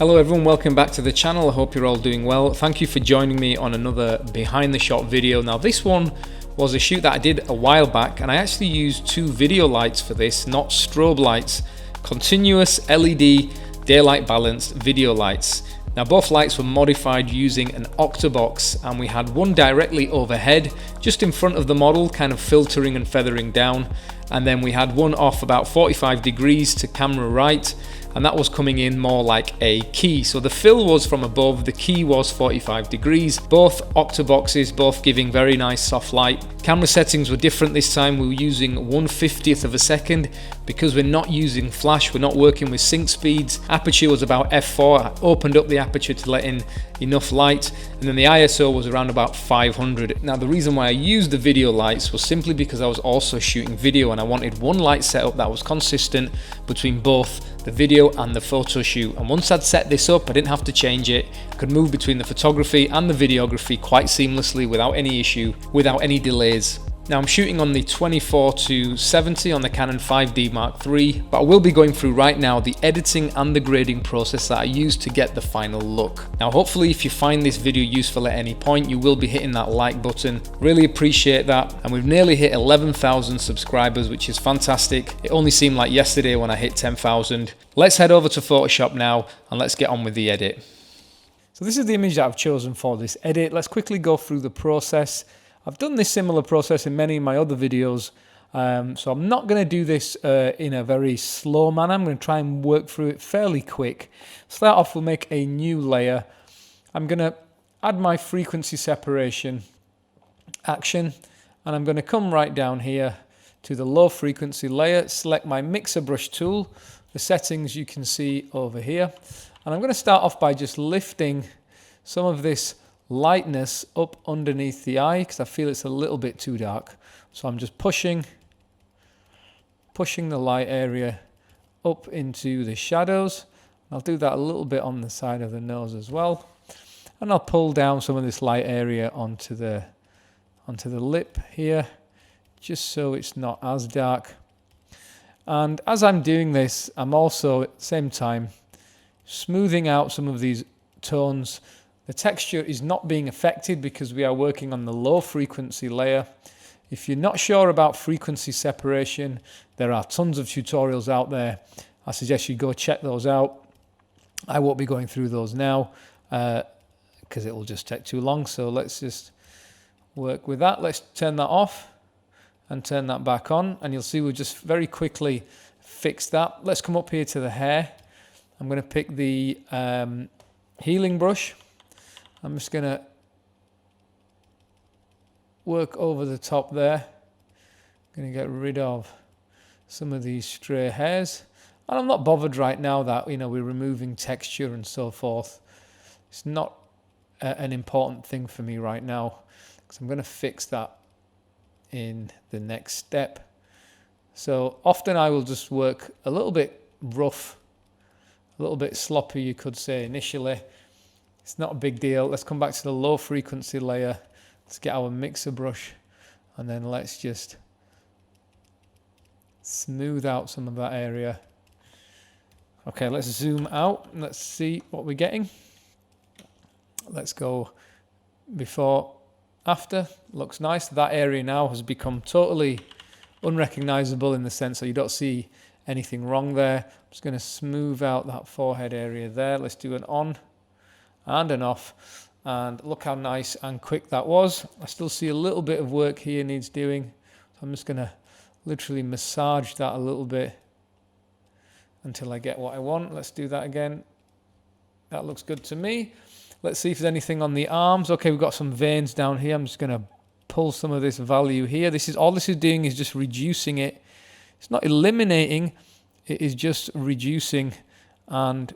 Hello everyone, welcome back to the channel. I hope you're all doing well. Thank you for joining me on another behind the shot video. Now this one was a shoot that I did a while back, and I actually used two video lights for this, not strobe lights, continuous LED daylight balanced video lights. Now both lights were modified using an Octa box, and we had one directly overhead just in front of the model, kind of filtering and feathering down, and then we had one off about 45 degrees to camera right, and that was coming in more like a key. So the fill was from above, the key was 45 degrees. Both Octa boxes, both giving very nice soft light. Camera settings were different this time. We were using 1/50th of a second because we're not using flash, we're not working with sync speeds. Aperture was about f4. I opened up the aperture to let in enough light, and then the ISO was around about 500. Now the reason why I used the video lights was simply because I was also shooting video, and I wanted one light setup that was consistent between both the video and the photo shoot. And once I'd set this up, I didn't have to change it. I could move between the photography and the videography quite seamlessly without any issue, without any delays. Now I'm shooting on the 24-70 on the Canon 5D Mark III, but I will be going through right now the editing and the grading process that I used to get the final look. Now hopefully if you find this video useful at any point, you will be hitting that like button. Really appreciate that. And we've nearly hit 11,000 subscribers, which is fantastic. It only seemed like yesterday when I hit 10,000. Let's head over to Photoshop now and let's get on with the edit. So this is the image that I've chosen for this edit. Let's quickly go through the process. I've done this similar process in many of my other videos, so I'm not going to do this in a very slow manner. I'm going to try and work through it fairly quick. Start off, we'll make a new layer. I'm going to add my frequency separation action, and I'm going to come right down here to the low frequency layer, select my mixer brush tool, the settings you can see over here, and I'm going to start off by just lifting some of this lightness up underneath the eye because I feel it's a little bit too dark. So I'm just pushing the light area up into the shadows. I'll do that a little bit on the side of the nose as well, and I'll pull down some of this light area onto the lip here, just so it's not as dark. And as I'm doing this, I'm also at the same time smoothing out some of these tones. The texture is not being affected because we are working on the low frequency layer. If you're not sure about frequency separation, there are tons of tutorials out there. I suggest you go check those out. I won't be going through those now because it will just take too long. So let's just work with that. Let's turn that off and turn that back on, and you'll see we'll just very quickly fix that. Let's come up here to the hair. I'm going to pick the healing brush. I'm just going to work over the top there. I'm going to get rid of some of these stray hairs. And I'm not bothered right now that, we're removing texture and so forth. It's not an important thing for me right now, because I'm going to fix that in the next step. So often I will just work a little bit rough, a little bit sloppy, you could say, initially. It's not a big deal. Let's come back to the low frequency layer. Let's get our mixer brush, and then let's just smooth out some of that area. Okay, let's zoom out and let's see what we're getting. Let's go before, after. Looks nice. That area now has become totally unrecognizable in the sense that you don't see anything wrong there. I'm just going to smooth out that forehead area there. Let's do an on and an off, and look how nice and quick that was. I still see a little bit of work here needs doing, so I'm just going to literally massage that a little bit until I get what I want. Let's do that again. That looks good to me. Let's see if there's anything on the arms. Okay, we've got some veins down here. I'm just going to pull some of this value here. All this is doing is just reducing it. It's not eliminating, it is just reducing, and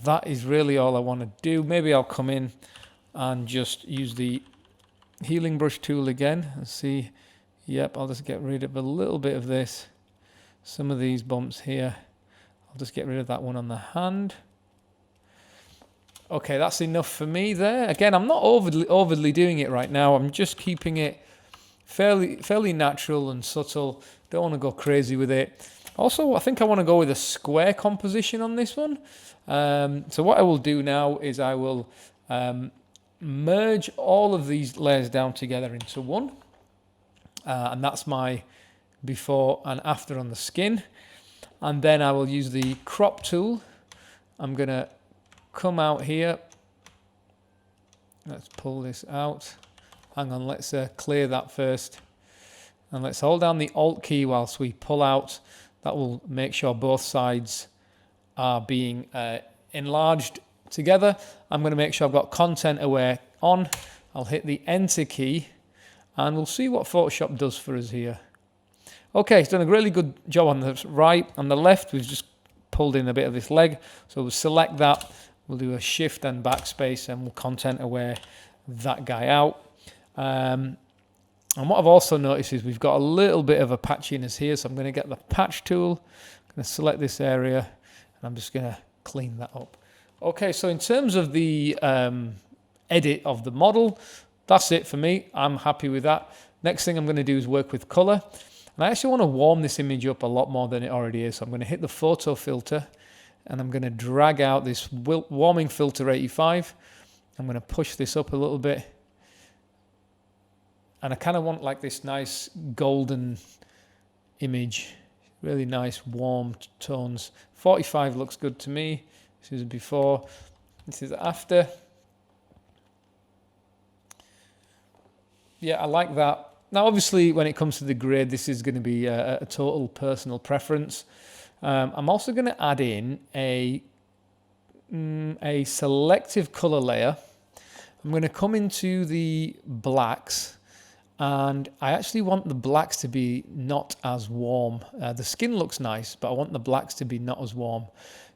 that is really all I want to do. Maybe I'll come in and just use the healing brush tool again and see. Yep, I'll just get rid of a little bit of this. Some of these bumps here. I'll just get rid of that one on the hand. Okay, that's enough for me there. Again, I'm not overly doing it right now. I'm just keeping it fairly natural and subtle. Don't want to go crazy with it. Also, I think I want to go with a square composition on this one. So what I will do now is I will merge all of these layers down together into one. And that's my before and after on the skin. And then I will use the crop tool. I'm going to come out here. Let's pull this out. Hang on, let's clear that first. And let's hold down the Alt key whilst we pull out. That will make sure both sides are being enlarged together. I'm going to make sure I've got content aware on. I'll hit the Enter key and we'll see what Photoshop does for us here. Okay, it's done a really good job on the right. On the left, we've just pulled in a bit of this leg. So we'll select that. We'll do a Shift and Backspace and we'll content aware that guy out. And what I've also noticed is we've got a little bit of a patchiness here. So I'm going to get the patch tool. I'm going to select this area and I'm just going to clean that up. Okay, so in terms of the edit of the model, that's it for me. I'm happy with that. Next thing I'm going to do is work with color. And I actually want to warm this image up a lot more than it already is. So I'm going to hit the photo filter and I'm going to drag out this warming filter 85. I'm going to push this up a little bit. And I kind of want like this nice golden image, really nice warm tones. 45 looks good to me. This is before, this is after. Yeah, I like that. Now, obviously, when it comes to the grade, this is going to be a total personal preference. I'm also going to add in a selective color layer. I'm going to come into the blacks. And I actually want the blacks to be not as warm. The skin looks nice, but I want the blacks to be not as warm.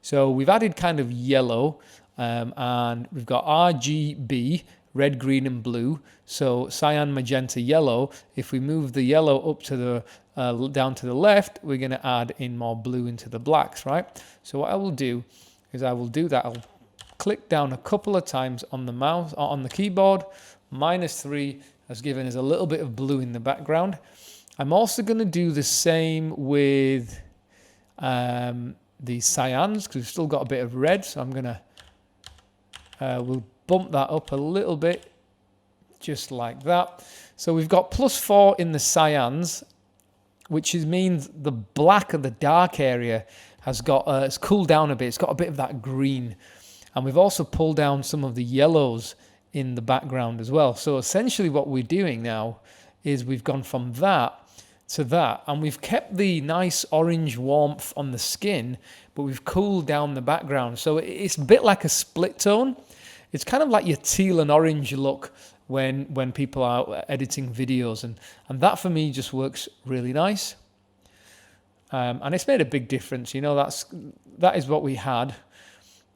So we've added kind of yellow, and we've got RGB, red, green, and blue. So cyan, magenta, yellow. If we move the yellow up to the down to the left, we're going to add in more blue into the blacks, right? So what I will do is I will do that. I'll click down a couple of times on the mouse or on the keyboard. -3 has given us a little bit of blue in the background. I'm also going to do the same with the cyans because we've still got a bit of red. So I'm going to we'll bump that up a little bit, just like that. So we've got +4 in the cyans, which means the black of the dark area has got it's cooled down a bit. It's got a bit of that green, and we've also pulled down some of the yellows in the background as well. So essentially what we're doing now is we've gone from that to that, and we've kept the nice orange warmth on the skin, but we've cooled down the background. So it's a bit like a split tone. It's kind of like your teal and orange look when people are editing videos, and that for me just works really nice. And it's made a big difference. You know, that is what we had.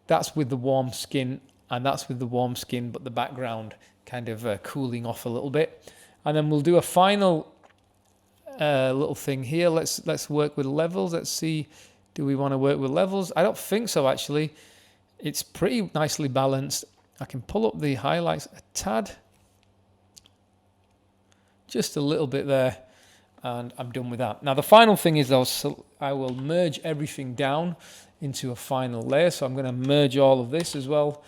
That's with the warm skin, and that's with the warm skin, but the background kind of cooling off a little bit. And then we'll do a final little thing here. Let's work with levels. Let's see, do we want to work with levels? I don't think so, actually. It's pretty nicely balanced. I can pull up the highlights a tad. Just a little bit there, and I'm done with that. Now, the final thing is I will merge everything down into a final layer. So I'm going to merge all of this as well.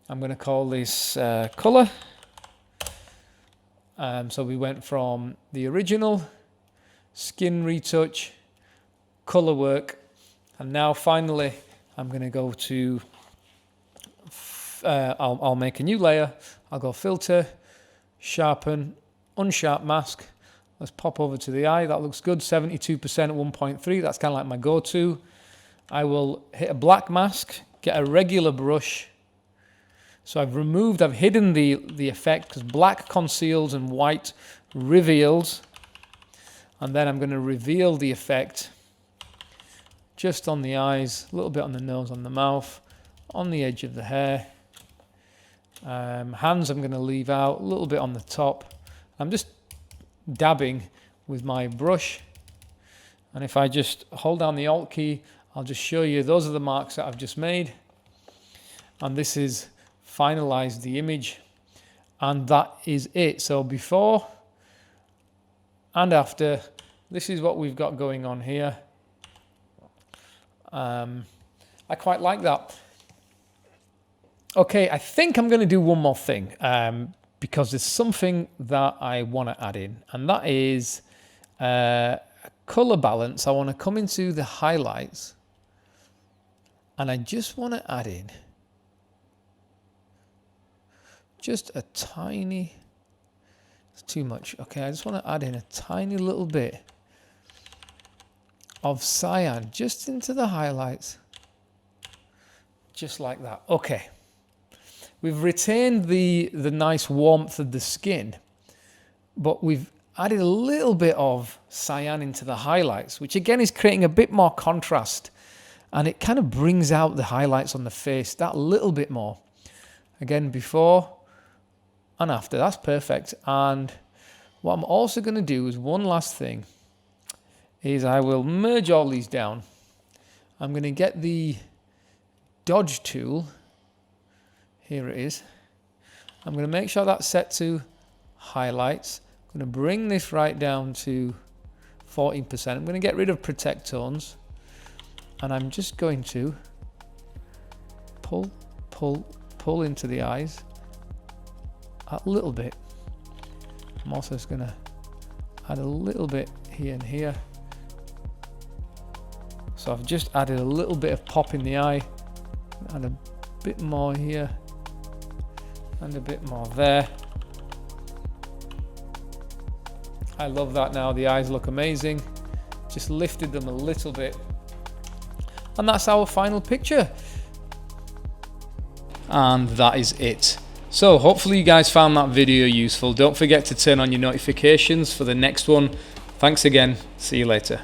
I'm going to call this color. So we went from the original, skin retouch, color work, and now finally I'm going to go to, I'll make a new layer. I'll go filter, sharpen, unsharp mask. Let's pop over to the eye. That looks good. 72% at 1.3. That's kind of like my go-to. I will hit a black mask, get a regular brush. So I've hidden the effect because black conceals and white reveals. And then I'm going to reveal the effect just on the eyes, a little bit on the nose, on the mouth, on the edge of the hair. Hands I'm going to leave out, a little bit on the top. I'm just dabbing with my brush. And if I just hold down the Alt key, I'll just show you, those are the marks that I've just made. And this is finalize the image, and that is it. So before and after, this is what we've got going on here. I quite like that. Okay, I think I'm going to do one more thing because there's something that I want to add in, and that is color balance. I want to come into the highlights, and I just want to add in just a tiny, it's too much. Okay, I just want to add in a tiny little bit of cyan just into the highlights, just like that. Okay. We've retained the nice warmth of the skin, but we've added a little bit of cyan into the highlights, which again is creating a bit more contrast, and it kind of brings out the highlights on the face that little bit more. Again, before and after, that's perfect. And what I'm also going to do is one last thing, is I will merge all these down. I'm going to get the dodge tool. Here it is. I'm going to make sure that's set to highlights. I'm going to bring this right down to 14%. I'm going to get rid of protect tones. And I'm just going to pull into the eyes a little bit. I'm also just going to add a little bit here and here. So I've just added a little bit of pop in the eye. Add a bit more here. And a bit more there. I love that now. The eyes look amazing. Just lifted them a little bit. And that's our final picture. And that is it. So hopefully you guys found that video useful. Don't forget to turn on your notifications for the next one. Thanks again. See you later.